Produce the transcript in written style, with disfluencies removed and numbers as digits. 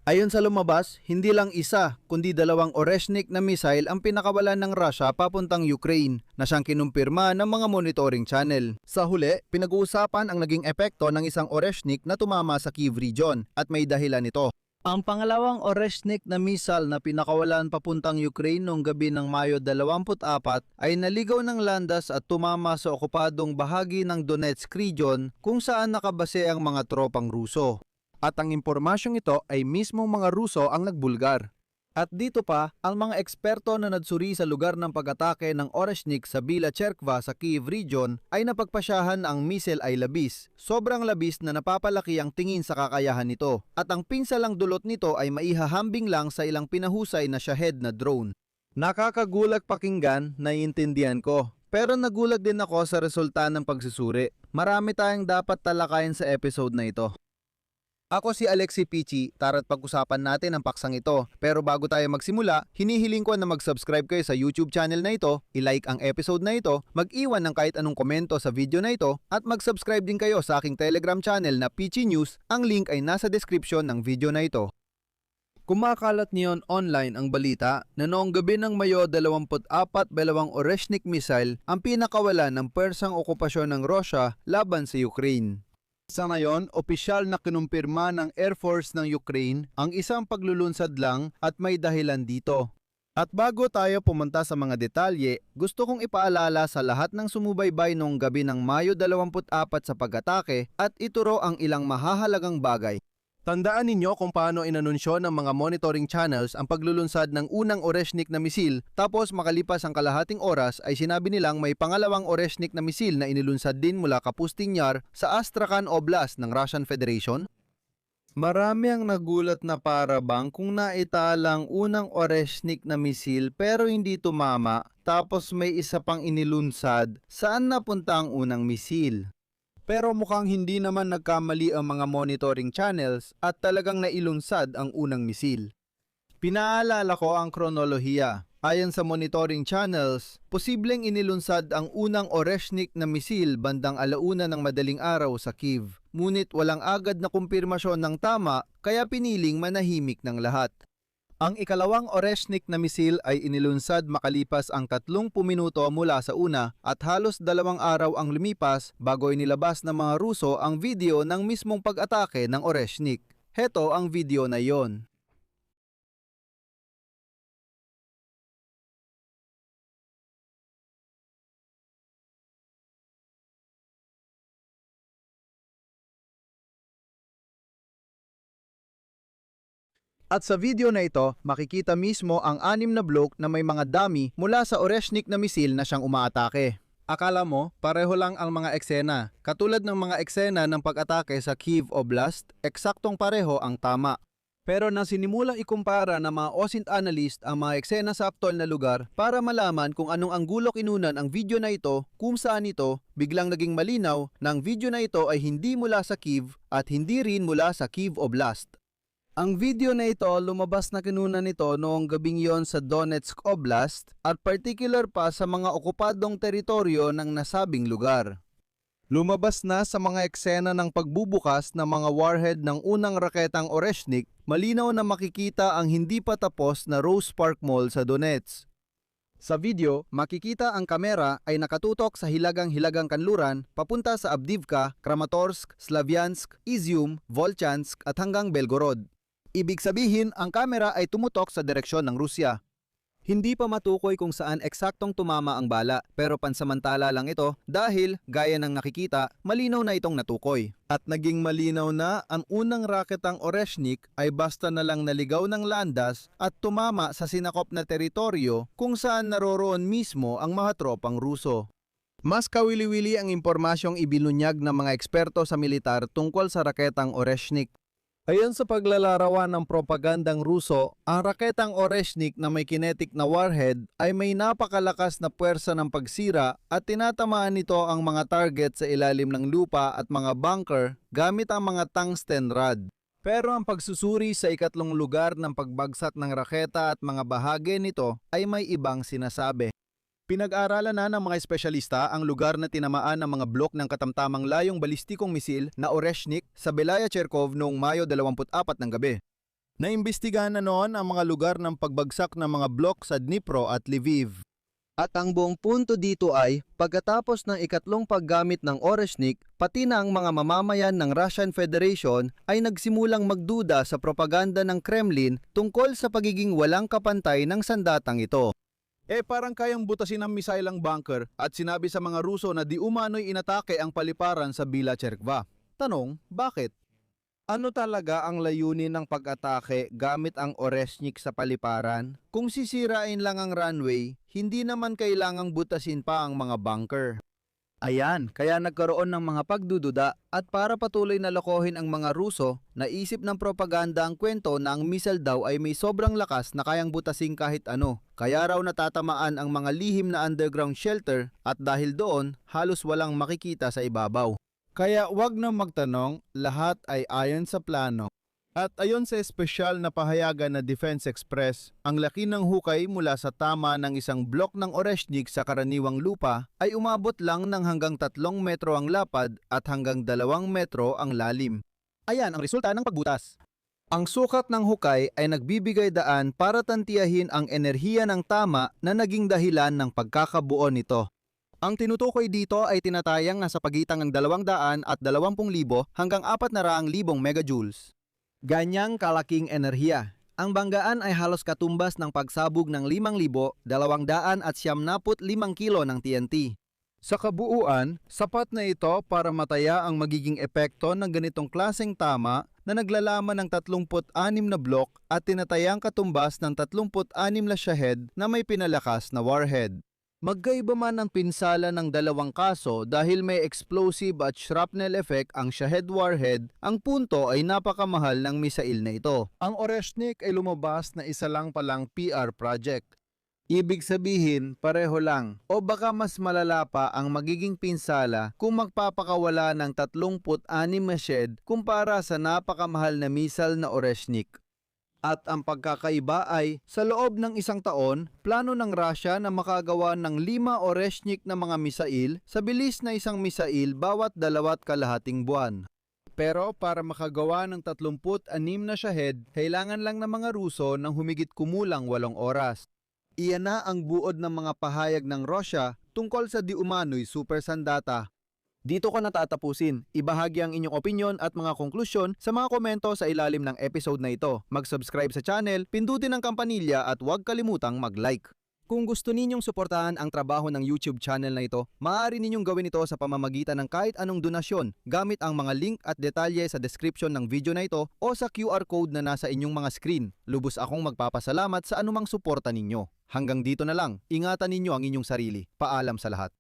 Ayon sa lumabas, hindi lang isa kundi dalawang Oreshnik na missile ang pinakawalan ng Russia papuntang Ukraine na siyang kinumpirma ng mga monitoring channel. Sa huli, pinag-uusapan ang naging epekto ng isang Oreshnik na tumama sa Kyiv region at may dahilan nito. Ang pangalawang Oreshnik na missile na pinakawalan papuntang Ukraine noong gabi ng Mayo 24 ay naligaw ng landas at tumama sa okupadong bahagi ng Donetsk region kung saan nakabase ang mga tropang Ruso. At ang impormasyong ito ay mismong mga Ruso ang nagbulgar. At dito pa, ang mga eksperto na nadsuri sa lugar ng pag-atake ng Oreshnik sa Bila Cherkva sa Kyiv region ay napagpasyahan na ang missile ay labis. Sobrang labis na napapalaki ang tingin sa kakayahan nito. At ang pinsalang dulot nito ay maihahambing lang sa ilang pinahusay na Shahed na drone. Nakakagulat pakinggan, naiintindihan ko. Pero nagulat din ako sa resulta ng pagsusuri. Marami tayong dapat talakayin sa episode na ito. Ako si Alexi Pichi, tara't pag-usapan natin ang paksang ito. Pero bago tayo magsimula, hinihiling ko na mag-subscribe kayo sa YouTube channel na ito, i-like ang episode na ito, mag-iwan ng kahit anong komento sa video na ito, at mag-subscribe din kayo sa aking Telegram channel na Pichi News. Ang link ay nasa description ng video na ito. Kumakalat niyon online ang balita na noong gabi ng Mayo 24, dalawang Oreshnik missile ang pinakawalan ng Persang okupasyon ng Russia laban sa Ukraine. Sa ngayon, opisyal na kinumpirma ng Air Force ng Ukraine ang isang paglulunsad lang at may dahilan dito. At bago tayo pumunta sa mga detalye, gusto kong ipaalala sa lahat ng sumubaybay noong gabi ng Mayo 24 sa pag-atake at ituro ang ilang mahahalagang bagay. Tandaan ninyo kung paano inanunsyo ng mga monitoring channels ang paglulunsad ng unang Oreshnik na misil, tapos makalipas ang kalahating oras ay sinabi nilang may pangalawang Oreshnik na misil na inilunsad din mula Kapustin Yar sa Astrakhan Oblast ng Russian Federation? Marami ang nagulat na para bang kung naitalang unang Oreshnik na misil pero hindi tumama, tapos may isa pang inilunsad, saan napunta ang unang misil? Pero mukhang hindi naman nagkamali ang mga monitoring channels at talagang nailunsad ang unang misil. Pinaalala ko ang kronolohiya. Ayon sa monitoring channels, posibleng inilunsad ang unang Oreshnik na misil bandang 1:00 ng madaling araw sa Kyiv. Ngunit walang agad na kumpirmasyon ng tama kaya piniling manahimik ng lahat. Ang ikalawang Oreshnik na misil ay inilunsad makalipas ang 30 minuto mula sa una at halos 2 araw ang lumipas bago inilabas ng mga Ruso ang video ng mismong pag-atake ng Oreshnik. Heto ang video na yon. At sa video na ito, makikita mismo ang 6 na bloke na may mga dummy mula sa Oreshnik na misil na siyang umaatake. Akala mo, pareho lang ang mga eksena. Katulad ng mga eksena ng pag-atake sa Kyiv Oblast, eksaktong pareho ang tama. Pero nang sinimulang ikumpara ng mga OSINT analyst ang mga eksena sa aktwal na lugar para malaman kung anong anggulo kinunan ang video na ito, kung saan ito, biglang naging malinaw na ang video na ito ay hindi mula sa Kyiv at hindi rin mula sa Kyiv Oblast. Ang video na ito lumabas na kinunan nito noong gabing yon sa Donetsk Oblast at particular pa sa mga okupadong teritoryo ng nasabing lugar. Lumabas na sa mga eksena ng pagbubukas ng mga warhead ng unang raketang Oreshnik, malinaw na makikita ang hindi pa tapos na Rose Park Mall sa Donetsk. Sa video, makikita ang kamera ay nakatutok sa hilagang-hilagang kanluran papunta sa Avdiivka, Kramatorsk, Slavyansk, Izium, Volchansk at hanggang Belgorod. Ibig sabihin, ang kamera ay tumutok sa direksyon ng Rusya. Hindi pa matukoy kung saan eksaktong tumama ang bala, pero pansamantala lang ito dahil, gaya ng nakikita, malinaw na itong natukoy. At naging malinaw na ang unang raketang Oreshnik ay basta na lang naligaw ng landas at tumama sa sinakop na teritoryo kung saan naroroon mismo ang mga tropang Ruso. Mas kawili-wili ang impormasyong ibinunyag ng mga eksperto sa militar tungkol sa raketang Oreshnik. Ayon sa paglalarawan ng propagandang Ruso, ang raketang Oreshnik na may kinetic na warhead ay may napakalakas na puwersa ng pagsira at tinatamaan nito ang mga target sa ilalim ng lupa at mga bunker gamit ang mga tungsten rod. Pero ang pagsusuri sa ikatlong lugar ng pagbagsak ng raketa at mga bahagi nito ay may ibang sinasabi. Pinag-aralan na ng mga espesyalista ang lugar na tinamaan ng mga blok ng katamtamang layong balistikong misil na Oreshnik sa Belaya Cherkov noong Mayo 24 ng gabi. Naimbestigahan na noon ang mga lugar ng pagbagsak ng mga blok sa Dnipro at Lviv. At ang buong punto dito ay, pagkatapos ng ikatlong paggamit ng Oreshnik, pati na ang mga mamamayan ng Russian Federation ay nagsimulang magduda sa propaganda ng Kremlin tungkol sa pagiging walang kapantay ng sandatang ito. Parang kayang butasin ng misail ang bunker at sinabi sa mga Ruso na di umano'y inatake ang paliparan sa Bila Cherkva. Tanong, bakit? Ano talaga ang layunin ng pag-atake gamit ang Oreshnik sa paliparan? Kung sisirain lang ang runway, hindi naman kailangang butasin pa ang mga bunker. Ayan, kaya nagkaroon ng mga pagdududa at para patuloy na lokohin ang mga Ruso, naisip ng propaganda ang kwento na ang missile daw ay may sobrang lakas na kayang butasin kahit ano. Kaya raw natatamaan ang mga lihim na underground shelter at dahil doon, halos walang makikita sa ibabaw. Kaya wag na magtanong, lahat ay ayon sa plano. At ayon sa espesyal na pahayagan na Defense Express, ang laki ng hukay mula sa tama ng isang blok ng Oreshnik sa karaniwang lupa ay umabot lang ng hanggang 3 metro ang lapad at hanggang 2 metro ang lalim. Ayan ang resulta ng pagbutas. Ang sukat ng hukay ay nagbibigay daan para tantiyahin ang enerhiya ng tama na naging dahilan ng pagkakabuo nito. Ang tinutukoy dito ay tinatayang nasa pagitan ng 200 at 20,000 hanggang 400,000 megajoules. Ganyang kalaking enerhiya. Ang banggaan ay halos katumbas ng pagsabog ng 5,275 kilo ng TNT. Sa kabuuan, sapat na ito para mataya ang magiging epekto ng ganitong klaseng tama na naglalaman ng 36 na blok at tinatayang katumbas ng 36 na shahed na may pinalakas na warhead. Magkaiba man ang pinsala ng dalawang kaso dahil may explosive at shrapnel effect ang Shahed warhead, ang punto ay napakamahal ng misail na ito. Ang Oreshnik ay lumabas na isa lang palang PR project. Ibig sabihin, pareho lang o baka mas malala pa ang magiging pinsala kung magpapakawala ng 36 na shed kumpara sa napakamahal na missile na Oreshnik. At ang pagkakaiba ay, sa loob ng 1 taon, plano ng Russia na makagawa ng 5 Oreshnik na mga misail sa bilis na isang misail bawat 2.5 buwan. Pero para makagawa ng 36 na shahed, kailangan lang ng mga Ruso ng humigit kumulang 8 oras. Iyan na ang buod ng mga pahayag ng Russia tungkol sa di umano'y super sandata. Dito ko natatapusin. Ibahagi ang inyong opinyon at mga konklusyon sa mga komento sa ilalim ng episode na ito. Mag-subscribe sa channel, pindutin ang kampanilya at huwag kalimutang mag-like. Kung gusto ninyong suportahan ang trabaho ng YouTube channel na ito, maaari ninyong gawin ito sa pamamagitan ng kahit anong donasyon gamit ang mga link at detalye sa description ng video na ito o sa QR code na nasa inyong mga screen. Lubos akong magpapasalamat sa anumang suporta ninyo. Hanggang dito na lang, ingatan ninyo ang inyong sarili. Paalam sa lahat.